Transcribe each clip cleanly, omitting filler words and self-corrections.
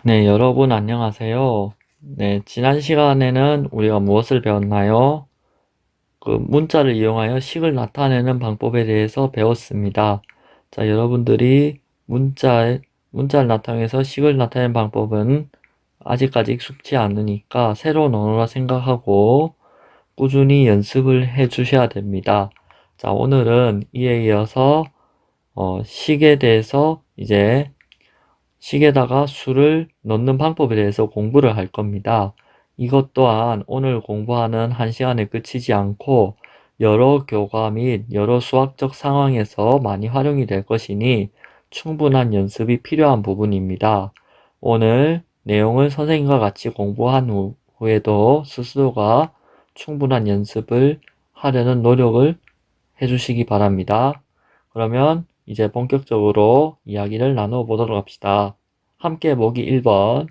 네, 여러분 안녕하세요. 네, 지난 시간에는 우리가 무엇을 배웠나요? 문자를 이용하여 식을 나타내는 방법에 대해서 배웠습니다. 자, 여러분들이 문자를 나타내서 식을 나타내는 방법은 아직까지 익숙지 않으니까 새로운 언어라 생각하고 꾸준히 연습을 해 주셔야 됩니다. 자, 오늘은 이에 이어서 식에 대해서 이제 식에다가 수를 넣는 방법에 대해서 공부를 할 겁니다. 이것 또한 오늘 공부하는 한 시간에 그치지 않고 여러 교과 및 여러 수학적 상황에서 많이 활용이 될 것이니 충분한 연습이 필요한 부분입니다. 오늘 내용을 선생님과 같이 공부한 후에도 스스로가 충분한 연습을 하려는 노력을 해주시기 바랍니다. 그러면 이제 본격적으로 이야기를 나누어 보도록 합시다. 함께 보기 1번.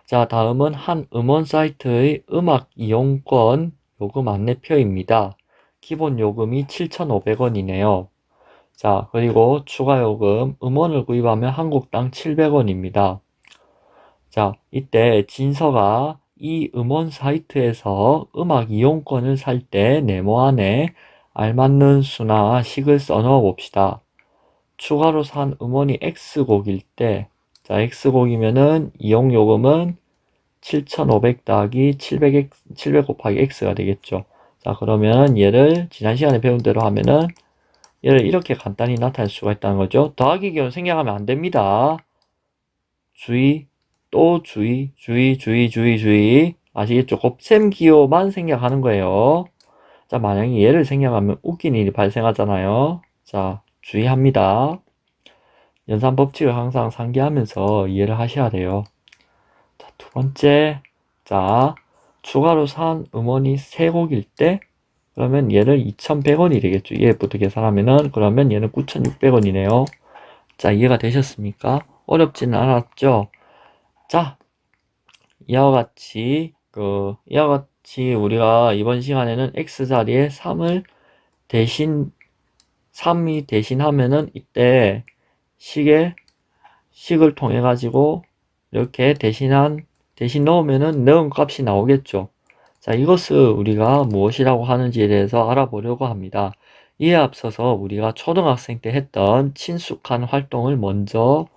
자, 다음은 한 음원 사이트의 음악 이용권 요금 안내표입니다. 기본 요금이 7,500원이네요. 자, 그리고 추가 요금, 음원을 구입하면 한국당 700원입니다. 자, 이때 진서가 이 음원 사이트에서 음악 이용권을 살 때 네모 안에 알맞는 수나 식을 써넣어 봅시다. 추가로 산 음원이 X곡일 때, 자, X곡이면은 이용요금은 7,500 더하기 700 곱하기 X가 되겠죠. 자, 그러면 얘를 지난 시간에 배운 대로 하면은 얘를 이렇게 간단히 나타낼 수가 있다는 거죠. 더하기 기호는 생략하면 안 됩니다. 주의, 또 주의, 주의. 아시겠죠? 곱셈 기호만 생략하는 거예요. 자, 만약에 얘를 생략하면 웃긴 일이 발생하잖아요. 자, 주의합니다. 연산 법칙을 항상 상기하면서 이해를 하셔야 돼요. 자, 두 번째. 자, 추가로 산 음원이 3곡일 때, 그러면 얘를 2,100원이 되겠죠. 얘부터 계산하면은, 그러면 얘는 9,600원이네요. 자, 이해가 되셨습니까? 어렵지는 않았죠? 자, 이와 같이 우리가 이번 시간에는 x 자리에 3이 대신하면은 이때 식을 통해 가지고 이렇게 대신 넣으면은 넣은 값이 나오겠죠. 자, 이것을 우리가 무엇이라고 하는지에 대해서 알아보려고 합니다. 이에 앞서서 우리가 초등학생 때 했던 친숙한 활동을 먼저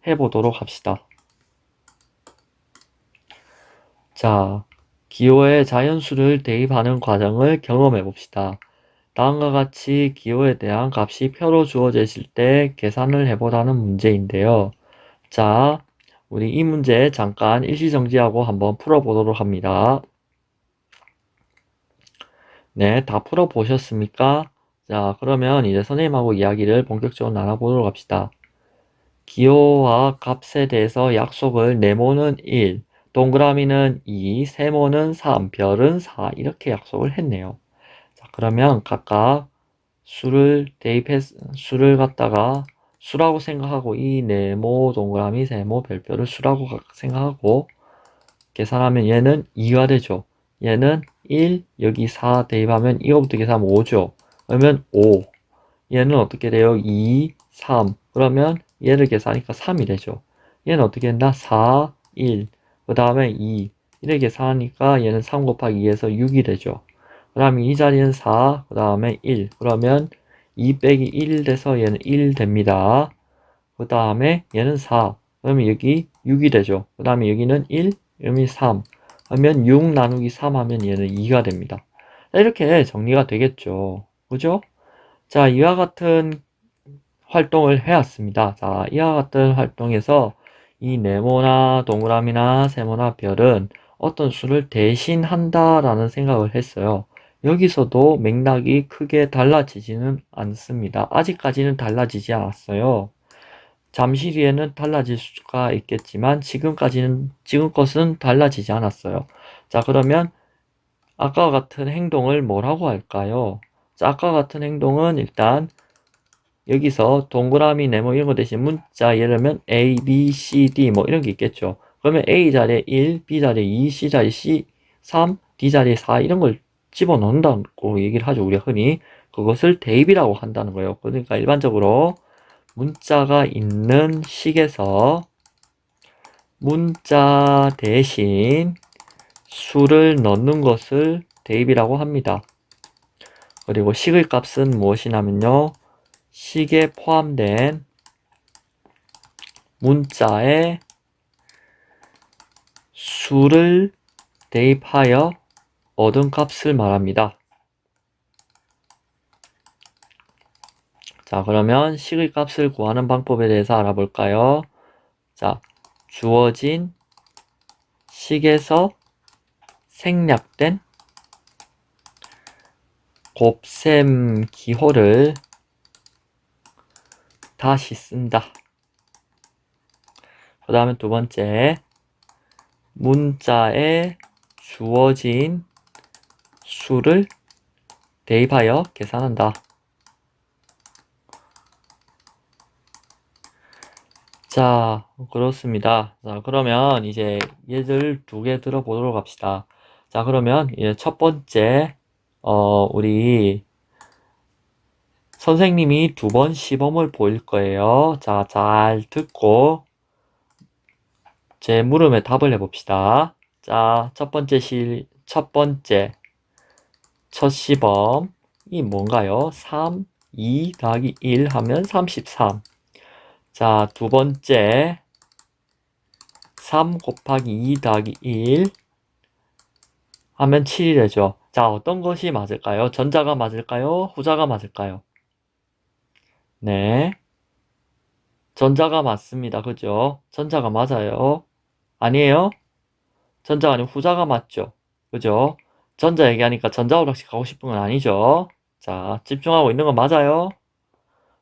해보도록 합시다. 자, 기호에 자연수를 대입하는 과정을 경험해 봅시다. 다음과 같이 기호에 대한 값이 표로 주어졌을 때 계산을 해보라는 문제인데요. 자, 우리 이 문제 잠깐 일시정지하고 한번 풀어보도록 합니다. 네, 다 풀어보셨습니까? 자, 그러면 이제 선생님하고 이야기를 본격적으로 나눠보도록 합시다. 기호와 값에 대해서 약속을 네모는 1, 동그라미는 2, 세모는 3, 별은 4 이렇게 약속을 했네요. 자, 그러면 각각 수를 갖다가 수라고 생각하고 이 네모, 동그라미, 세모, 별표를 수라고 생각하고 계산하면 얘는 2가 되죠. 얘는 1, 여기 4 대입하면 이거부터 계산하면 5죠. 그러면 5. 얘는 어떻게 돼요? 2, 3. 그러면 얘를 계산하니까 3이 되죠. 얘는 어떻게 된다? 4, 1. 그 다음에 2. 이렇게 계산하니까 얘는 3 곱하기 2에서 6이 되죠. 그 다음에 이 자리는 4, 그 다음에 1. 그러면 2 빼기 1 돼서 얘는 1 됩니다. 그 다음에 얘는 4. 그러면 여기 6이 되죠. 그 다음에 여기는 1, 여기 3. 그러면 6 나누기 3 하면 얘는 2가 됩니다. 이렇게 정리가 되겠죠. 그죠? 자, 이와 같은 활동을 해왔습니다. 자, 이와 같은 활동에서 이 네모나 동그라미나 세모나 별은 어떤 수를 대신한다라는 생각을 했어요. 여기서도 맥락이 크게 달라지지는 않습니다. 아직까지는 달라지지 않았어요. 잠시 뒤에는 달라질 수가 있겠지만 지금 것은 달라지지 않았어요. 자, 그러면 아까와 같은 행동을 뭐라고 할까요? 자, 아까와 같은 행동은 일단 여기서 동그라미, 네모 이런 거 대신 문자, 예를 들면 A, B, C, D 뭐 이런 게 있겠죠. 그러면 A 자리에 1, B 자리에 2, C 자리에 3, D 자리에 4 이런 걸 집어넣는다고 얘기를 하죠. 우리가 흔히 그것을 대입이라고 한다는 거예요. 그러니까 일반적으로 문자가 있는 식에서 문자 대신 수를 넣는 것을 대입이라고 합니다. 그리고 식의 값은 무엇이냐면요. 식에 포함된 문자에 수를 대입하여 얻은 값을 말합니다. 자, 그러면 식의 값을 구하는 방법에 대해서 알아볼까요? 자, 주어진 식에서 생략된 곱셈 기호를 다시 쓴다. 그 다음에 두 번째, 문자에 주어진 수를 대입하여 계산한다. 자, 그렇습니다. 자, 그러면 이제 얘들 두 개 들어보도록 합시다. 자, 그러면 이제 첫 번째, 우리 선생님이 두 번 시범을 보일 거예요. 자, 잘 듣고 제 물음에 답을 해봅시다. 자, 첫 시범이 뭔가요? 3, 2 더하기 1 하면 33. 자, 두 번째, 3 곱하기 2 더하기 1 하면 7이 되죠. 자, 어떤 것이 맞을까요? 전자가 맞을까요? 후자가 맞을까요? 네. 전자가 맞습니다. 그죠? 전자가 맞아요. 아니에요? 전자가 아니고 후자가 맞죠? 그죠? 전자 얘기하니까 전자오락실 가고 싶은 건 아니죠? 자, 집중하고 있는 건 맞아요?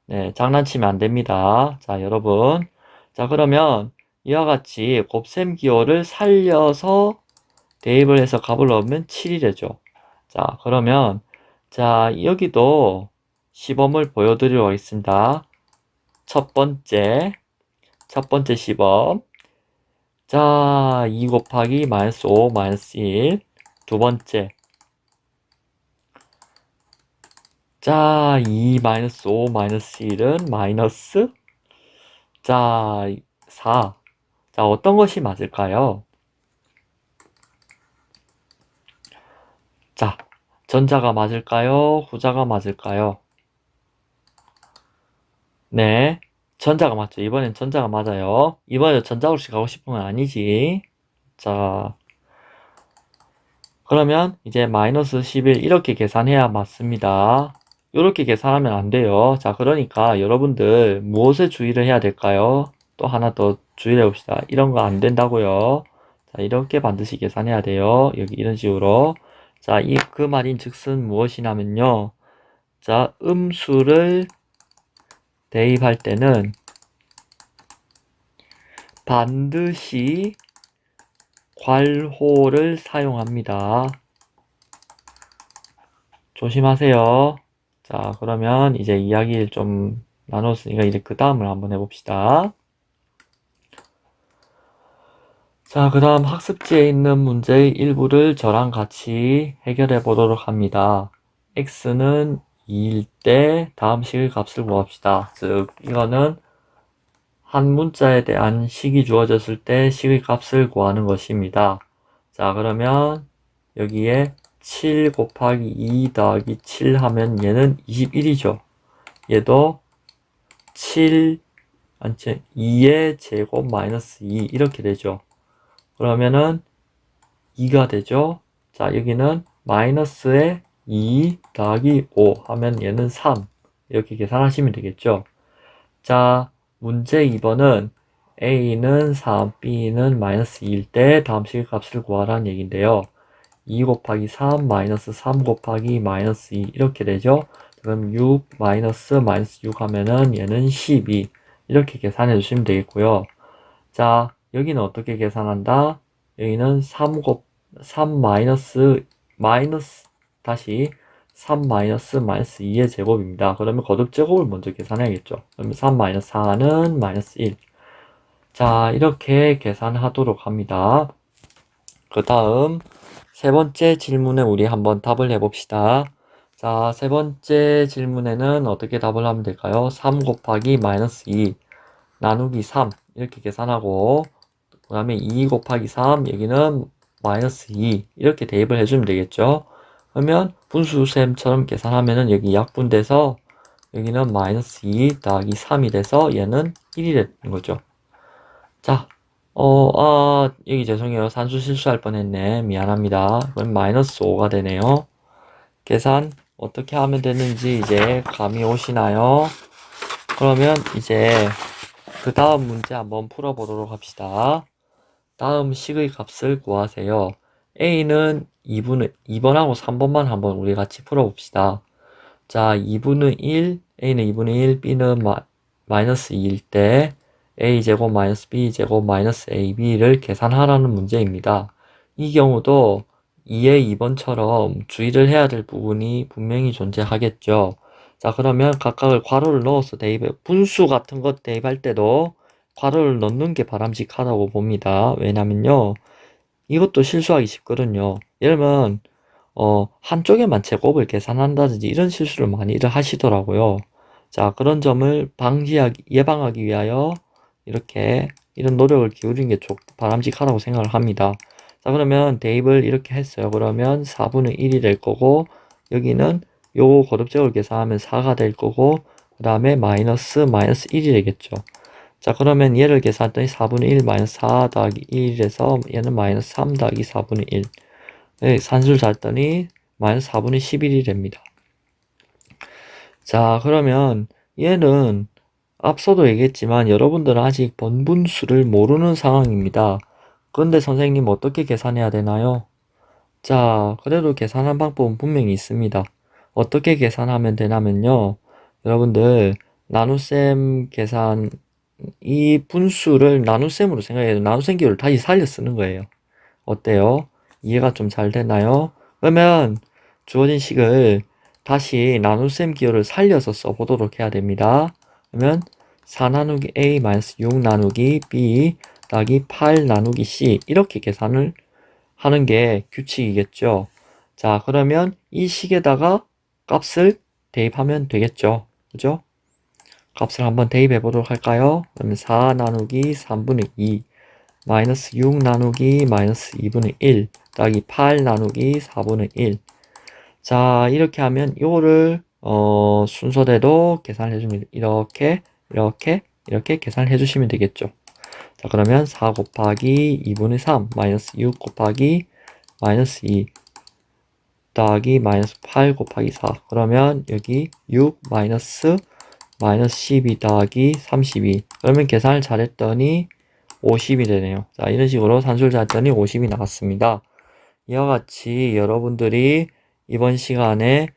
네, 장난치면 안 됩니다. 자, 여러분. 자, 그러면 이와 같이 곱셈 기호를 살려서 대입을 해서 값을 넣으면 7이 되죠. 자, 그러면 자, 여기도 시범을 보여드리도록 하겠습니다. 첫 번째 시범. 자, 2 곱하기 마이너스 5 마이너스 1. 두 번째. 자, 2 마이너스 5 마이너스 1은 마이너스. 자, 4. 자, 어떤 것이 맞을까요? 자, 전자가 맞을까요? 후자가 맞을까요? 네, 전자가 맞죠. 이번엔 전자가 맞아요. 이번에 전자오락실 가고 싶은 건 아니지. 자, 그러면 이제 마이너스 11 이렇게 계산해야 맞습니다. 이렇게 계산하면 안 돼요. 자, 그러니까 여러분들 무엇에 주의를 해야 될까요? 또 하나 더 주의를 해봅시다. 이런 거 안 된다고요. 자, 이렇게 반드시 계산해야 돼요. 여기 이런 식으로. 자, 그 말인 즉슨 무엇이냐면요. 자, 음수를 대입할 때는 반드시 괄호를 사용합니다. 조심하세요. 자, 그러면 이제 이야기를 좀 나눴으니까 이제 그 다음을 한번 해봅시다. 자, 그 다음 학습지에 있는 문제의 일부를 저랑 같이 해결해 보도록 합니다. x는 2일 때 다음 식의 값을 구합시다. 즉, 이거는 한 문자에 대한 식이 주어졌을 때 식의 값을 구하는 것입니다. 자, 그러면 여기에 7 곱하기 2 더하기 7 하면 얘는 21이죠. 얘도 7, 2의 제곱 마이너스 2 이렇게 되죠. 그러면은 2가 되죠. 자, 여기는 마이너스에 2 더하기 5 하면 얘는 3 이렇게 계산하시면 되겠죠. 자, 문제 2번은 A는 3, B는 마이너스 2일 때 다음 식의 값을 구하라는 얘기인데요. 2 곱하기 3 마이너스 3 곱하기 마이너스 2 이렇게 되죠. 그럼 6 마이너스 6 하면은 얘는 12 이렇게 계산해 주시면 되겠고요. 자, 여기는 어떻게 계산한다? 여기는 3 다시 3 마이너스 2의 제곱입니다. 그러면 거듭 제곱을 먼저 계산해야겠죠. 그러면 3 마이너스 4는 마이너스 1. 자, 이렇게 계산하도록 합니다. 그 다음 세 번째 질문에 우리 한번 답을 해봅시다. 자, 세 번째 질문에는 어떻게 답을 하면 될까요? 3 곱하기 마이너스 2 나누기 3 이렇게 계산하고 그 다음에 2 곱하기 3 여기는 마이너스 2 이렇게 대입을 해주면 되겠죠. 그러면 분수셈처럼 계산하면은 여기 약분돼서 여기는 마이너스 2 더하기 3이 돼서 얘는 1이 되는 거죠. 자, 여기 죄송해요. 산수 실수할 뻔했네. 미안합니다. 그럼 마이너스 5가 되네요. 계산 어떻게 하면 되는지 이제 감이 오시나요? 그러면 이제 그 다음 문제 한번 풀어보도록 합시다. 다음 식의 값을 구하세요. A는 2번하고 3번만 한번 우리 같이 풀어봅시다. 자, 2분의 1, A는 2분의 1, B는 마이너스 2일 때 A제곱 마이너스 B제곱 마이너스 AB를 계산하라는 문제입니다. 이 경우도 2의 2번처럼 주의를 해야 될 부분이 분명히 존재하겠죠. 자, 그러면 각각을 괄호를 넣어서 분수 같은 것 대입할 때도 괄호를 넣는 게 바람직하다고 봅니다. 왜냐면요, 이것도 실수하기 쉽거든요. 예를 들면, 한쪽에만 제곱을 계산한다든지 이런 실수를 많이들 하시더라고요. 자, 그런 점을 예방하기 위하여 이런 노력을 기울이는 게 바람직하다고 생각을 합니다. 자, 그러면 대입을 이렇게 했어요. 그러면 4분의 1이 될 거고, 여기는 요 거듭제곱을 계산하면 4가 될 거고, 그 다음에 마이너스 1이 되겠죠. 자, 그러면 얘를 계산했더니 4분의 1 마이너스 4 더하기 1에서 얘는 마이너스 3 더하기 4분의 1. 네, 산수를 잤더니 마이너스 4분의 11이 됩니다. 자, 그러면 얘는 앞서도 얘기했지만 여러분들은 아직 번분수를 모르는 상황입니다. 그런데 선생님 어떻게 계산해야 되나요? 자, 그래도 계산한 방법은 분명히 있습니다. 어떻게 계산하면 되냐면요. 여러분들 나눗셈 계산 이 분수를 나눗셈으로 생각해요. 나눗셈 기호를 다시 살려 쓰는 거예요. 어때요? 이해가 좀 잘 되나요? 그러면 주어진 식을 다시 나눗셈 기호를 살려서 써보도록 해야 됩니다. 그러면 4 나누기 A 마이너스 6 나누기 B 더하기 8 나누기 C 이렇게 계산을 하는 게 규칙이겠죠. 자, 그러면 이 식에다가 값을 대입하면 되겠죠. 그죠? 값을 한번 대입해 보도록 할까요? 그러면 4 나누기 3분의 2 마이너스 6 나누기 마이너스 2분의 1 더하기 8 나누기 4분의 1. 자, 이렇게 하면 이거를 순서대로 계산해 주면 이렇게 계산해 주시면 되겠죠. 자, 그러면 4 곱하기 2분의 3 마이너스 6 곱하기 마이너스 2 더하기 마이너스 8 곱하기 4. 그러면 여기 6 마이너스 12 더하기 32. 그러면 계산을 잘했더니 50이 되네요. 자, 이런 식으로 산수를 잤더니 50이 나왔습니다. 이와 같이 여러분들이 이번 시간에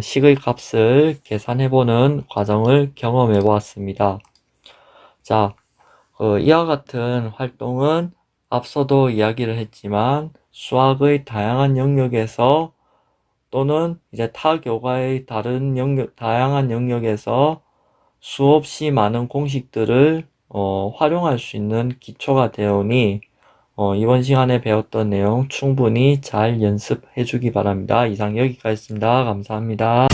식의 값을 계산해보는 과정을 경험해 보았습니다. 자, 이와 같은 활동은 앞서도 이야기를 했지만 수학의 다양한 영역에서 또는 이제 타 교과의 다양한 영역에서 수없이 많은 공식들을 활용할 수 있는 기초가 되오니 이번 시간에 배웠던 내용 충분히 잘 연습해 주기 바랍니다. 이상 여기까지입니다. 감사합니다.